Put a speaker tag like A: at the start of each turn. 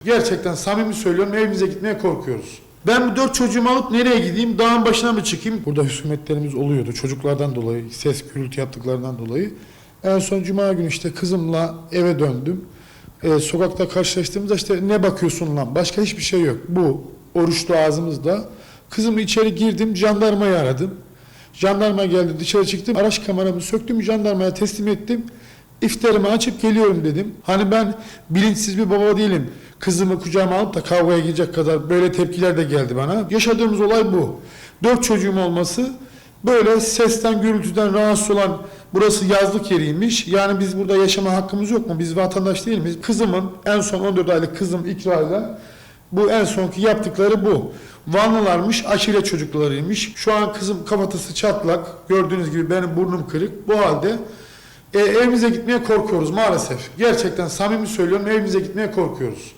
A: Gerçekten samimi söylüyorum, evimize gitmeye korkuyoruz. Ben bu 4 çocuğumu alıp nereye gideyim? Dağın başına mı çıkayım? Burada husumetlerimiz oluyordu çocuklardan dolayı, ses gürültü yaptıklarından dolayı. En son cuma günü işte kızımla eve döndüm. Sokakta karşılaştığımızda işte ne bakıyorsun lan? Başka hiçbir şey yok. Bu oruçlu ağzımızda. Kızımı içeri girdim, jandarmayı aradım. Jandarma geldi, dışarı çıktım. Araç kameramı söktüm, jandarmaya teslim ettim. İftarımı açıp geliyorum dedim. Hani ben bilinçsiz bir baba değilim. Kızımı kucağıma alıp da kavgaya girecek kadar böyle tepkiler de geldi bana. Yaşadığımız olay bu. 4 çocuğum olması, böyle sesten, gürültüden rahatsız olan, burası yazlık yeriymiş. Yani biz burada yaşama hakkımız yok mu? Biz vatandaş değil miyiz? Kızımın, en son 14 aylık kızım İkra'yla, bu en sonki yaptıkları bu. Vanlılarmış, aşiret çocuklarıymış. Şu an kızım kafatası çatlak. Gördüğünüz gibi benim burnum kırık. Bu halde evimize gitmeye korkuyoruz maalesef. Gerçekten samimi söylüyorum, evimize gitmeye korkuyoruz.